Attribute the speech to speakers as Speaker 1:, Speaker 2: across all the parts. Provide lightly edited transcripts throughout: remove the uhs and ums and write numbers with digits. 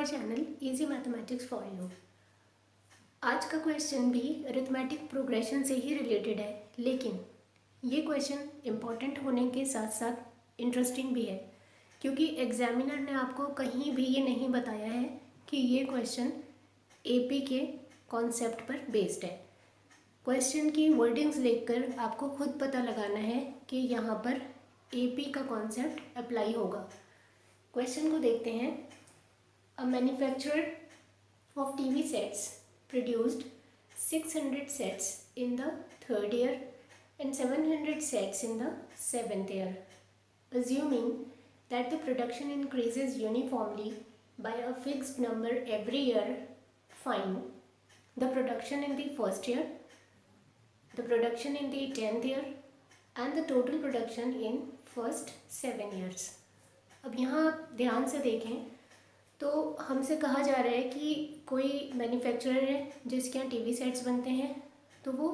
Speaker 1: Our channel easy mathematics for you. आज का question भी अरिथमेटिक प्रोग्रेशन से ही रिलेटेड है, लेकिन ये क्वेश्चन इम्पॉर्टेंट होने के साथ साथ इंटरेस्टिंग भी है, क्योंकि एग्जामिनर ने आपको कहीं भी ये नहीं बताया है कि ये क्वेश्चन एपी के कॉन्सेप्ट पर बेस्ड है। क्वेश्चन की वर्डिंग्स देखकर आपको खुद पता लगाना है कि यहाँ पर एपी का कॉन्सेप्ट अप्लाई होगा। क्वेश्चन को देखते हैं। A manufacturer of TV sets produced 600 sets in the third year and 700 sets in the seventh year. Assuming that the production increases uniformly by a fixed number every year, find the production in the first year, the production in the 10th year and the total production in first 7 years. अब यहाँ आप ध्यान से देखें तो हमसे कहा जा रहा है कि कोई मैन्युफैक्चरर है जिसके यहाँ टीवी सेट्स बनते हैं, तो वो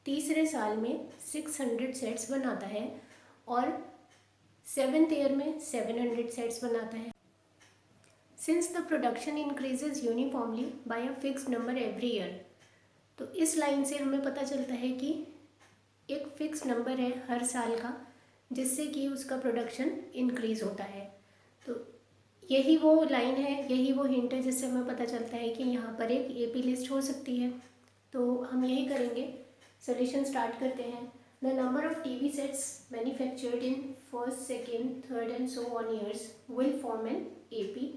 Speaker 1: तीसरे साल में 600 सेट्स बनाता है और 7th ईयर में 700 सेट्स बनाता है। Since the production increases uniformly by a fixed number every year, तो इस लाइन से हमें पता चलता है कि एक फिक्स नंबर है हर साल का जिससे कि उसका प्रोडक्शन इंक्रीज़ होता है। तो यही वो लाइन है, यही वो हिंट है जिससे हमें पता चलता है कि यहाँ पर एक एपी लिस्ट हो सकती है। तो हम यही करेंगे। सॉल्यूशन स्टार्ट करते हैं। The number of TV sets manufactured in first, second, third and so on years will form an AP.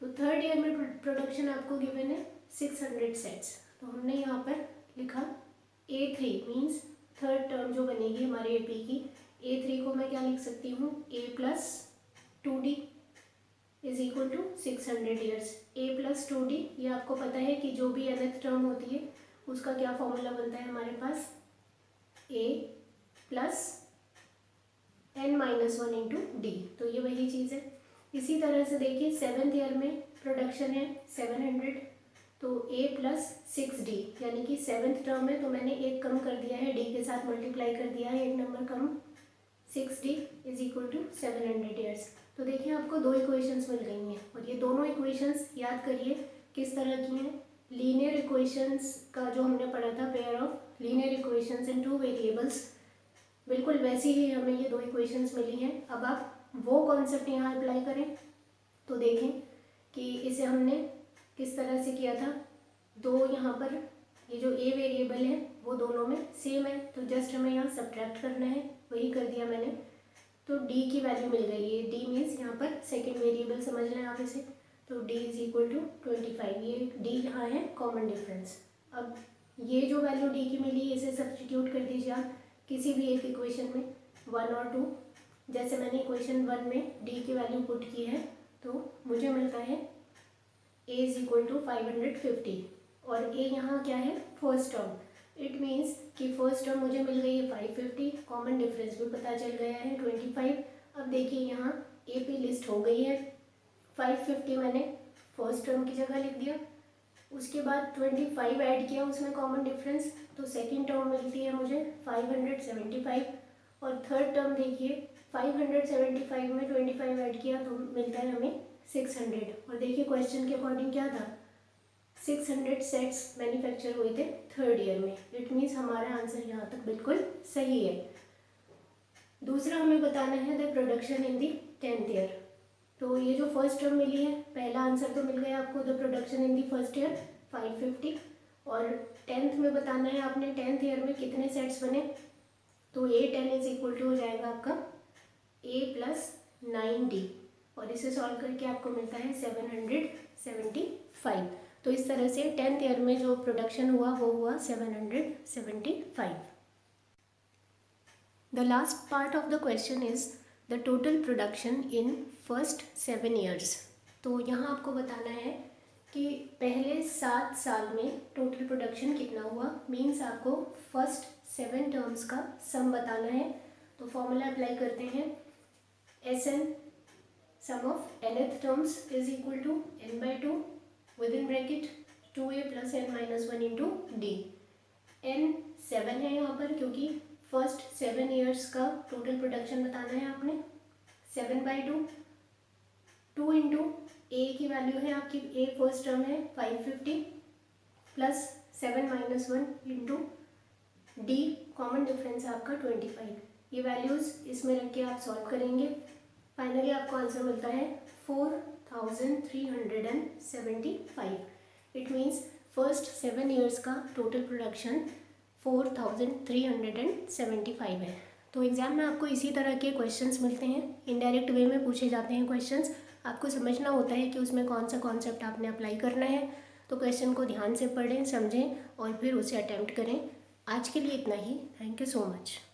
Speaker 1: तो थर्ड ईयर में प्रोडक्शन आपको गिवन है 600 सेट्स, तो हमने यहाँ पर लिखा A3 मीन्स थर्ड टर्म जो बनेगी हमारे एपी की। A3 को मैं क्या लिख सकती हूँ, A plus 2D is equal to 600 years. A plus 2D, ये आपको पता है कि जो भी nth टर्म होती है उसका क्या फॉर्मूला बनता है हमारे पास, A plus n-1 into D. तो ये वही चीज़ है। इसी तरह से देखिए 7th ईयर में प्रोडक्शन है 700, तो A प्लस 6D यानी कि 7th टर्म है, तो मैंने एक कम कर दिया है, D के साथ मल्टीप्लाई कर दिया है, एक नंबर कम, 6D is equal to 700 years. तो देखिए आपको दो इक्वेशंस मिल गई हैं, और ये दोनों इक्वेशंस याद करिए किस तरह की हैं। लीनियर इक्वेशंस का जो हमने पढ़ा था, pair of linear equations in 2 variables, बिल्कुल वैसी ही हमें ये दो इक्वेशंस मिली हैं। अब आप वो कॉन्सेप्ट यहाँ अप्लाई करें तो देखें कि इसे हमने किस तरह से किया था। दो यहाँ पर ये जो ए वेरिएबल है वो दोनों में सेम है, तो जस्ट हमें यहाँ सब्ट्रैक्ट करना है, वही कर दिया मैंने। तो d की वैल्यू मिल गई है, d मीन्स यहाँ पर सेकेंड वेरिएबल समझ लें आप इसे। तो d इज इक्वल टू 25, ये d यहाँ है कॉमन डिफरेंस। अब ये जो वैल्यू d की मिली इसे सब्स्टिट्यूट कर दीजिए आप किसी भी एक इक्वेशन में, 1 और 2। जैसे मैंने इक्वेशन 1 में d की वैल्यू पुट की है तो मुझे मिलता है a इज इक्वल टू 550, और a यहाँ क्या है, फर्स्ट टर्म। इट मीन्स कि फर्स्ट टर्म मुझे मिल गई है 550, कॉमन डिफरेंस भी पता चल गया है 25। अब देखिए यहाँ ए पी लिस्ट हो गई है। 550 मैंने फर्स्ट टर्म की जगह लिख दिया, उसके बाद 25 ऐड किया उसमें कॉमन डिफरेंस, तो सेकेंड टर्म मिलती है मुझे 575। और थर्ड टर्म देखिए 575 में 25 ऐड किया तो मिलता है हमें 600। और देखिए क्वेश्चन के अकॉर्डिंग क्या था, 600 सेट्स मैन्युफैक्चर हुए थे थर्ड ईयर में। इट मीन्स हमारा आंसर यहाँ तक बिल्कुल सही है। दूसरा हमें बताना है the production in the 10th year. तो ये जो फर्स्ट टर्म मिली है, पहला आंसर तो मिल गया आपको, the production in the first year 550, और 10th में बताना है आपने 10th ईयर में कितने सेट्स बने। तो A10 इज इक्वल टू हो जाएगा आपका A प्लस 9D, और इसे सॉल्व करके आपको मिलता है 775। तो इस तरह से 10th ईयर में जो प्रोडक्शन हुआ वो हुआ 775। The last part of the question is the total production in first 7 years. तो यहाँ आपको बताना है कि पहले 7 साल में टोटल प्रोडक्शन कितना हुआ, मीन्स आपको फर्स्ट 7 टर्म्स का सम बताना है। तो फॉर्मूला अप्लाई करते हैं, SN sum of nth terms is equal to n/2 within bracket 2a plus n-1 into d। n 7 है यहाँ पर क्योंकि फर्स्ट 7 ईयर्स का टोटल प्रोडक्शन बताना है आपने। 7/2 2 इंटू ए की वैल्यू है आपकी, ए फर्स्ट टर्म है 550 plus 7 minus 1 into D common difference है आपका 25। ये वैल्यूज़ इसमें रख के आप सॉल्व करेंगे, फाइनली आपको आंसर मिलता है 4375। इट मीन्स फर्स्ट 7 ईयर्स का टोटल प्रोडक्शन 4375 है। तो एग्ज़ाम में आपको इसी तरह के क्वेश्चंस मिलते हैं, इनडायरेक्ट वे में पूछे जाते हैं क्वेश्चंस। आपको समझना होता है कि उसमें कौन सा कॉन्सेप्ट आपने अप्लाई करना है। तो क्वेश्चन को ध्यान से पढ़ें, समझें और फिर उसे अटेम्प्ट करें। आज के लिए इतना ही। Thank you so much.